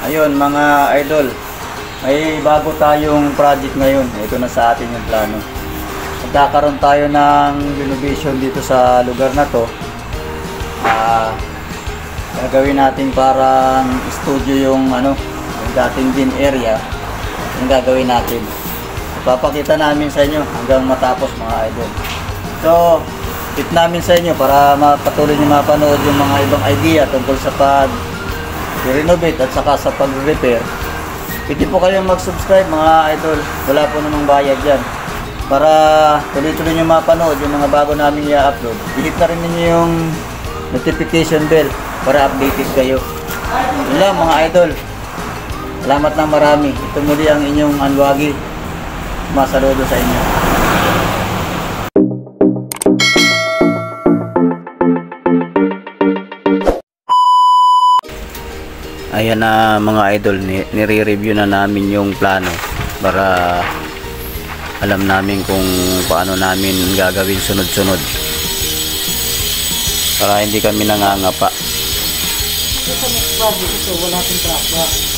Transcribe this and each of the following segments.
Ayun mga idol, may bago tayong project ngayon. Ito na sa atin yung plano. Magkakaroon tayo ng renovation dito sa lugar na to. Gagawin natin parang studio yung yung dating din area. Yung gagawin natin. Ipapakita namin sa inyo hanggang matapos mga idol. So, tip namin sa inyo para patuloy nyo mapanood yung mga ibang idea tungkol sa renovate at saka sa pag-repair. Pwede po kayong mag-subscribe mga idol. Wala po namang bayad yan. Para tuloy-tuloy nyo mapanood yung mga bago namin i-upload. I-hit na rin ninyo yung notification bell para updated kayo. Yun lang mga idol. Salamat na marami. Ito muli ang inyong Anwagi. Masaludo sa inyo. Ayan na mga idol, nire-review na namin yung plano para alam namin kung paano namin gagawin sunod-sunod para hindi kami nangangapa.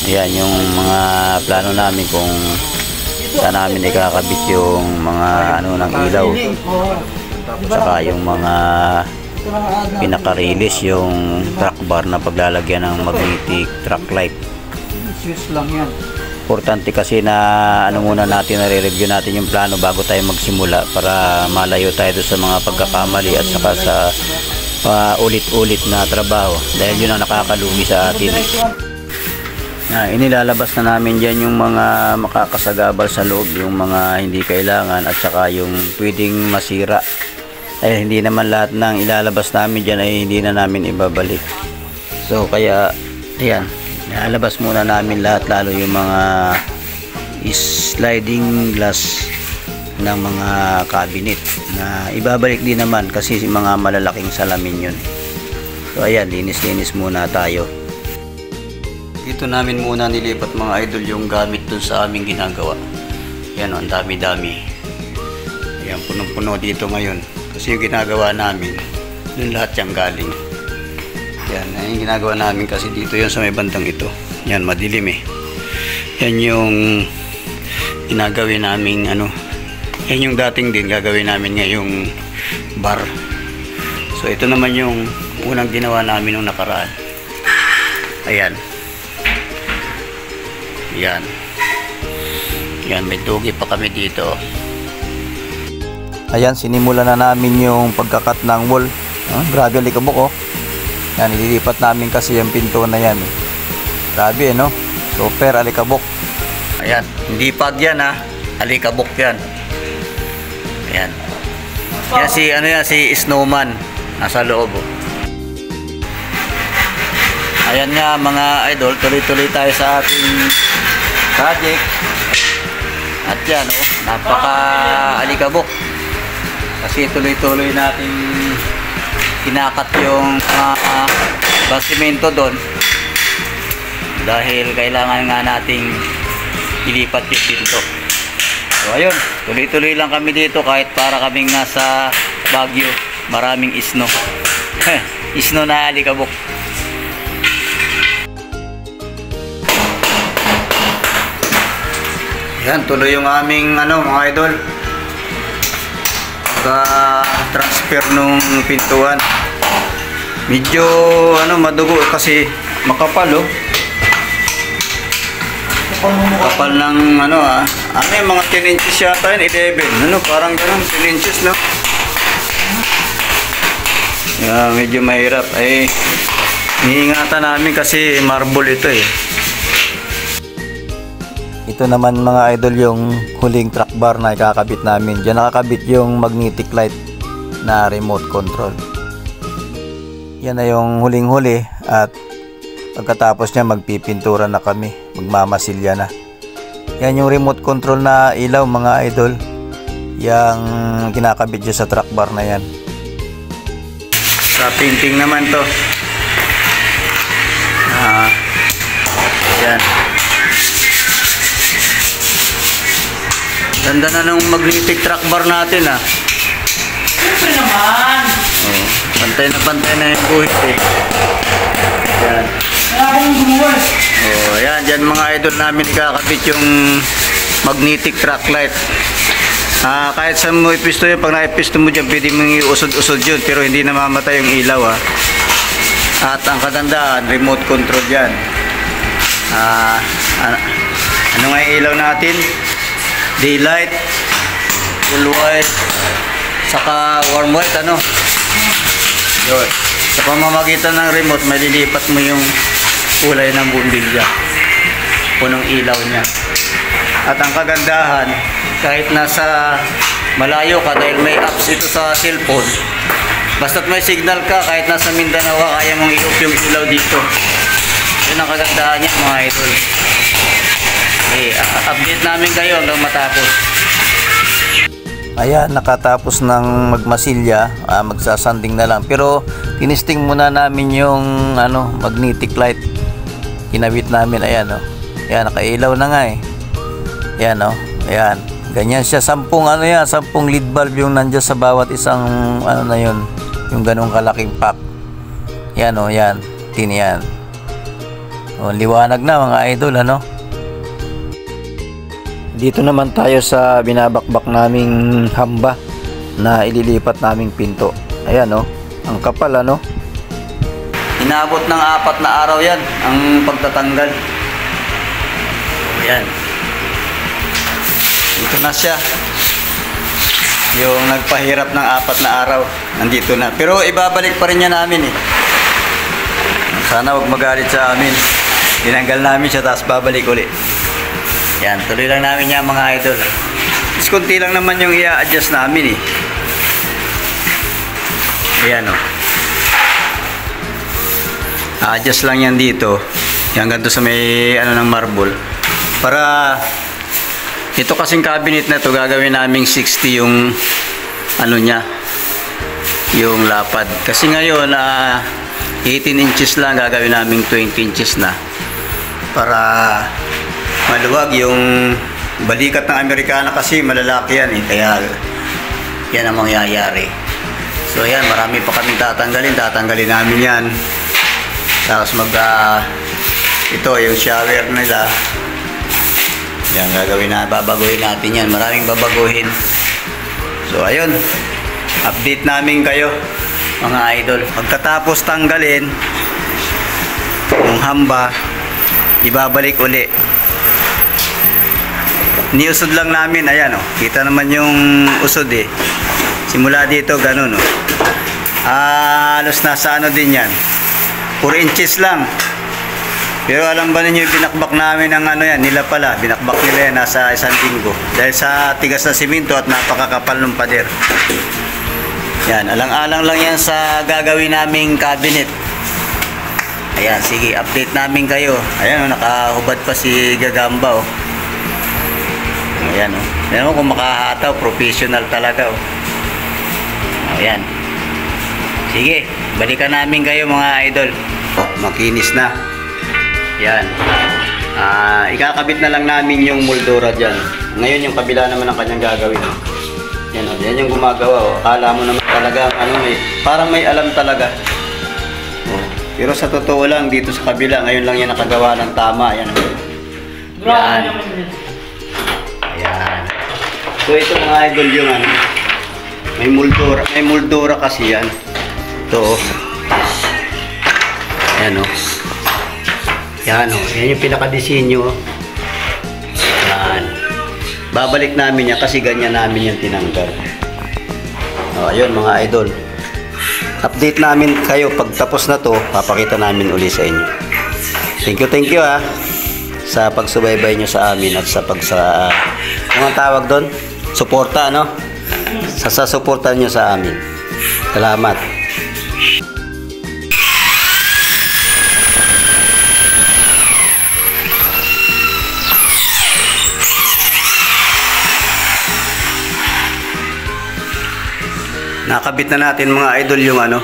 Ayan yung mga plano namin kung saan namin ikakabit yung mga ng ilaw, saka yung mga pinaka-release yung truck bar na paglalagyan ng magnetic truck light. Lang yan. Importante kasi na muna natin, nare-review natin yung plano bago tayo magsimula para malayo tayo sa mga pagkakamali at saka sa ulit-ulit na trabaho dahil yun ang nakakalugi sa atin. Inilalabas na namin dyan yung mga makakasagabal sa loob, yung mga hindi kailangan at saka yung pwedeng masira. Ay hindi naman lahat ng ilalabas namin dyan ay hindi na namin ibabalik. So kaya ayan, ilalabas muna namin lahat, lalo yung mga sliding glass ng mga cabinet na ibabalik din naman kasi mga malalaking salamin yun. So ayan, linis-linis muna tayo. Dito namin muna nilipat mga idol yung gamit dun sa aming ginagawa. Yan, ang dami-dami. Ayan, punong-puno dito ngayon. Kasi yung ginagawa namin, dun lahat yung galing. Yan, yung ginagawa namin kasi dito yun sa may bandang ito. Yan, madilim eh. Yan yung ginagawin namin yan yung dating din gagawin namin ngayong bar. So ito naman yung unang ginawa namin nung nakaraan. Ayan. Yan. Yan, may dugi pa kami dito. Ayan, sinimulan na namin yung pagkakat ng wall. Grabe, alikabok oh. Yan, ililipat namin kasi yung pinto na yan. Grabe, no? Super alikabok. Ayan, hindi pag yan ha. Alikabok yan. Ayan. Yan si Snowman. Nasa loob oh. Ayan nga mga idol, tuloy-tuloy tayo sa ating project. At yan oh, napaka alikabok. Kasi tuloy-tuloy natin kinakat yung basimento doon dahil kailangan nga nating ilipat yung pinto. So ayun, tuloy-tuloy lang kami dito kahit para kaming nasa Baguio. Maraming isno. Isno na alikabok. Yan, tuloy yung aming mga idol. Transfer nung pintuan. Medyo madugo kasi makapal oh. Kapal ng yung mga 10 inches yata yun, 11. Parang ganun, 10 inches no. Yeah, medyo mahirap ay hihingatan namin kasi marble ito eh. Ito naman mga idol yung huling truck bar na ikakabit namin. Diyan nakakabit yung magnetic light na remote control. Yan na yung huling-huli at pagkatapos niya magpipintura na kami. Magmamasilya na. Yan yung remote control na ilaw mga idol. Yang kinakabit dyan sa truck bar na yan. Sa painting naman to. Yan. Ganda na ng magnetic truck bar natin ah. Siyempre naman. Oh, pantay na yung buhit eh. Yan. Kaya akong gumawa. Oh, ayan, dyan mga idol namin ikakabit yung magnetic track light. Kahit saan mo ipisto yun, pag naipisto mo dyan, pwede mong iusod-usod yun, pero hindi namamatay yung ilaw At ang kagandahan, remote control dyan. Ano nga yung ilaw natin? Daylight, full white, saka warm white, ano? Yun. Sa pamamagitan ng remote, malilipat mo yung kulay ng bumbilya, punong ilaw niya. At ang kagandahan, kahit nasa malayo ka, dahil may apps ito sa cellphone, basta't may signal ka, kahit nasa Mindanao ka, kaya mong i-off yung ilaw dito. Yun ang kagandahan niya mga idol. Update namin kayo hanggang matapos. Ayan, nakatapos ng magmasilya, magsasanding na lang. Pero tinisting muna namin yung magnetic light. Kinabit namin, ayan Ayan, nakailaw na nga Ayan ayan. Ganyan siya, 10 lead bulb yung nandiyan sa bawat isang na yun, yung ganong kalaking pack. Ayan ayan. Yan. Liwanag na mga idol, Dito naman tayo sa binabakbak naming hamba na ililipat naming pinto. Ayan ang kapal Inabot ng 4 na araw yan ang pagtatanggal. Ayan. Dito na siya. Yung nagpahirap ng 4 na araw, nandito na. Pero ibabalik pa rin niya namin Sana wag magalit sa amin. Tinanggal namin siya tapos babalik ulit. Yan, tuloy lang namin yan mga idol. Mas kunti lang naman yung i-adjust namin Ayan adjust lang yan dito. Yan ganito sa may ng marble. Para ito kasing cabinet na to gagawin naming 60 yung niya. Yung lapad. Kasi ngayon 18 inches lang, gagawin naming 20 inches na. Para maluwag yung balikat ng Amerikana kasi malalaki yan kaya yan ang mangyayari. So yan, marami pa kaming tatanggalin namin yan. Tapos ito yung shower nila yan gagawin babaguhin natin yan, maraming babaguhin. So ayun, update namin kayo mga idol. Pagkatapos tanggalin yung hamba, ibabalik uli. Niusod lang namin, ayan kita naman yung usod simula dito ganun halos nasa din yan 4 inches lang. Pero alam ba ninyo binakbak namin ng yan nila pala, binakbak nila yan nasa 1 linggo dahil sa tigas na simento at napakakapal ng pader. Yan, alang-alang lang yan sa gagawin naming cabinet. Ayan, sige, update namin kayo. Ayan nakahubad pa si Gagamba Ayan Ayan kung makahataw, professional talaga Ayan. Sige, balikan namin kayo mga idol. Makinis na. Yan. Ikakabit na lang namin yung moldura dyan. Ngayon yung kabila naman ang kanyang gagawin. Yan yan yung gumagawa Akala mo naman talaga parang may alam talaga. Pero sa totoo lang dito sa kabila, ngayon lang yan nakagawa ng tama. Yan. Yan. Ayan. So ito mga idol yung may moldura kasi yan. Ito Ayan Yan yan yung pinaka-disenyo. Yan. Babalik namin yan kasi ganyan namin yan tinanggal. Ayun mga idol. Update namin kayo pag tapos na to, papakita namin uli sa inyo. Thank you sa pagsubaybay nyo sa amin at sa anong tawag doon? Suporta sa suporta nyo sa amin. Salamat. Nakabit na natin mga idol yung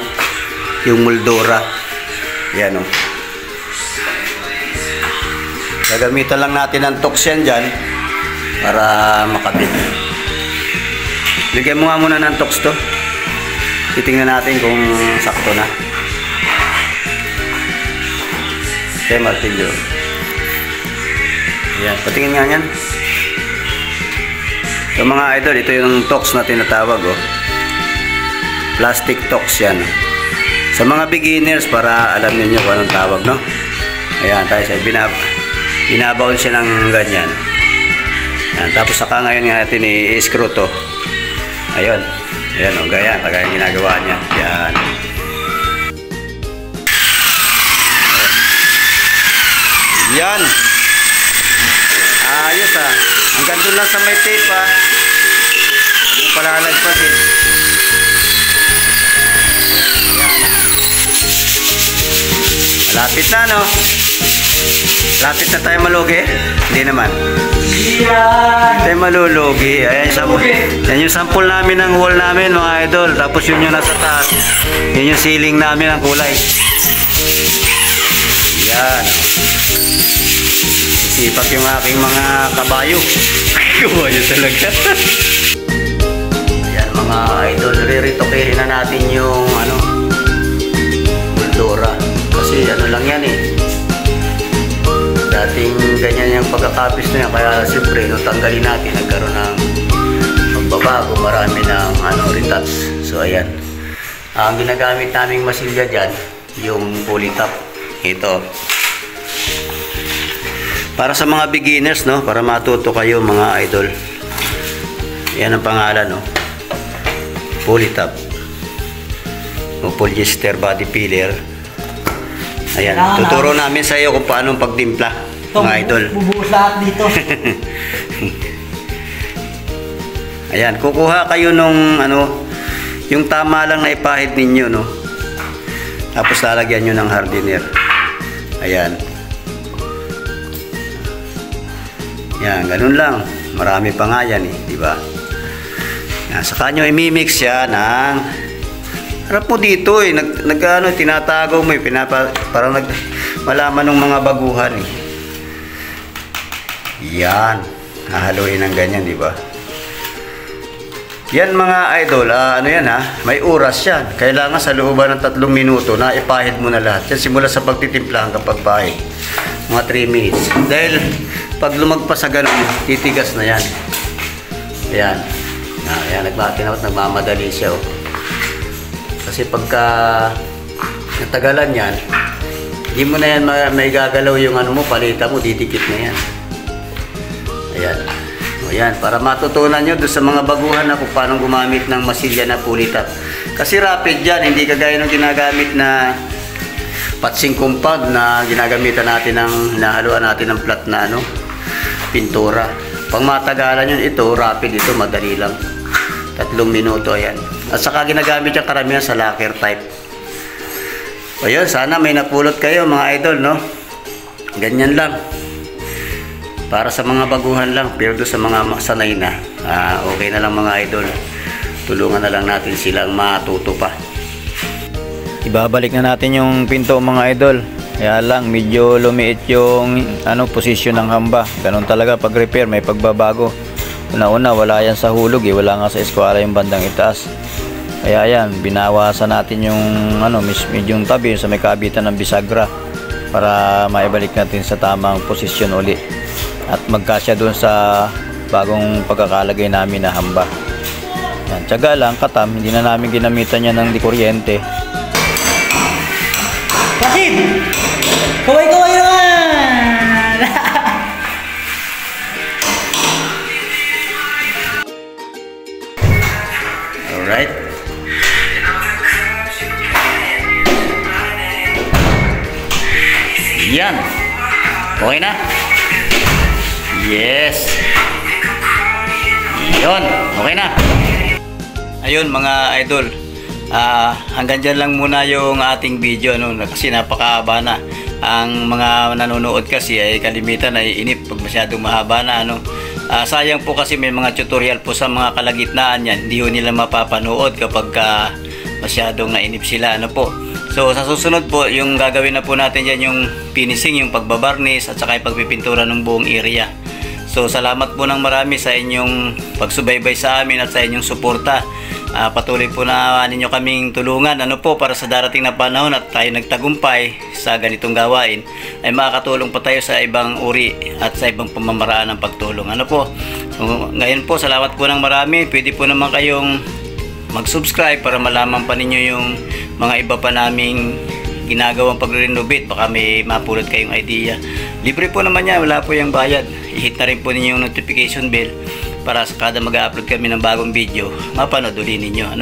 yung moldura. Yan Gagamitan lang natin ng tox yan dyan para makabit. Bigyan mo nga muna ng tox to. Titingnan natin kung sakto na. Okay, martilyo. Ayan, patingin nga yan. So mga idol, ito yung tox na tinatawag, oh. Plastic tox yan. Sa mga beginners, para alam niyo kung anong tawag, no? Ayan, tayo sa binabaon siya ng ganyan. Ayan, tapos saka ngayon nga natin i-screw to. Ayun. Ayan, o, gaya yung ginagawa niya. Ayan. Yan. Ayos ah. Hanggang doon lang sa may tape ah. Yung palalagpasin. Malapit na, no? Lapit na tayo malugi. Hindi naman. Tayo malulugi. Ayan, yan yung sample namin ng wall namin, mga idol. Tapos yun yung nasa taas. Yun yung ceiling namin ang kulay. Yan. Sisipak yung aking mga kabayo. Kabayo talaga. Ayan, mga idol. Riritokehin na natin yung moldura. Kasi ano lang yan eh. Dating ganyan yung pagkakapis na yan. Kaya siyempre, nung tanggalin natin, nagkaroon ng pagbabago. Marami ng retouch. So ayan. Ang ginagamit naming masilya dyan, yung polytop. Ito. Para sa mga beginners, no? Para matuto kayo mga idol. Yan ang pangalan, no? Polytop. O polyester body filler. Ayan, tuturo namin sa iyo kung paano pagtimpla, mga idol. Bubuhos lahat dito. Ayan, kukuha kayo nung yung tama lang na ipahid ninyo, no? Tapos lalagyan nyo ng hardener. Ayan. Yan, ganun lang. Marami pa nga yan eh, di ba? Yan, saka nyo imimix siya ng harap mo dito eh, tinatago mo eh, parang malaman ng mga baguhan eh. Yan, hahaluin ng ganyan, di ba? Yan mga idol, yan may oras yan. Kailangan sa looban ng 3 minuto na ipahid mo na lahat. Yan simula sa pagtitimpla hanggang pagpahid. Mga 3 minutes. Dahil pag lumagpas sa ganun, titigas na yan. Ayan. Ayan, nagmamadali siya. Oh. Kasi pagka natagalan yan, hindi mo na yan maigagalaw yung mo, palita mo, didikit na yan. Ayan. Ayan, para matutunan nyo doon sa mga baguhan na kung paano gumamit ng masilya na polytop. Kasi rapid yan, hindi kagaya ng ginagamit na patsing compound na ginagamitan natin ng hinahaluan natin ng flat na pintura. Pang matagalan yun, ito rapid, ito madali lang. 3 minuto, ayan. At saka ginagamit yung karamihan sa lacquer type. Ayun, sana may napulot kayo mga idol, no? Ganyan lang. Para sa mga baguhan lang, pero doon sa mga sanay na, okay na lang mga idol. Tulungan na lang natin silang matuto pa. Ibabalik na natin yung pinto mga idol. Kaya lang, medyo lumiit yung posisyon ng hamba. Ganun talaga pag repair, may pagbabago. Una-una, wala yan sa hulog eh. Wala nga sa eskwala yung bandang itaas. Kaya yan, binawasan natin yung medyong tabi sa may kabitan ng bisagra para maibalik natin sa tamang posisyon uli. At magkasya doon sa bagong pagkakalagay namin na hamba. Yan, tiyaga lang, katam, hindi na namin ginamitan yan ng dikuryente. Pasid! Kaway-kaway naman! Alright. Yan. Okay na? Yes. Yun. Okay na. Ayun mga idol. Hanggang dyan lang muna yung ating video kasi napakahaba na. Ang mga nanonood kasi ay kalimitan ay inip pag masyadong mahaba na sayang po kasi may mga tutorial po sa mga kalagitnaan yan, hindi nila mapapanood kapag masyadong nainip sila po. So sa susunod po, yung gagawin na po natin dyan yung finishing, yung pagbabarnis at saka yung pagpipintura ng buong area. So salamat po ng marami sa inyong pagsubaybay sa amin at sa inyong suporta. Patuloy po na ninyo kaming tulungan para sa darating na panahon at tayo nagtagumpay sa ganitong gawain ay makakatulong pa tayo sa ibang uri at sa ibang pamamaraan ng pagtulong. So, ngayon po, salamat po ng marami. Pwede po naman kayong mag-subscribe para malaman pa ninyo yung mga iba pa naming ginagawang pagre-renovate. Baka may mapulot kayong idea. Libre po naman yan, wala po yung bayad. I-hit na rin po ninyo yung notification bell para sa kada mag-upload kami ng bagong video, mapanood ulit ninyo.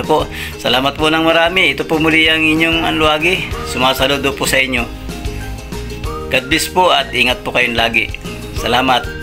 Salamat po ng marami. Ito po muli ang inyong Anluagi. Sumasaludo po sa inyo. God bless po at ingat po kayong lagi. Salamat.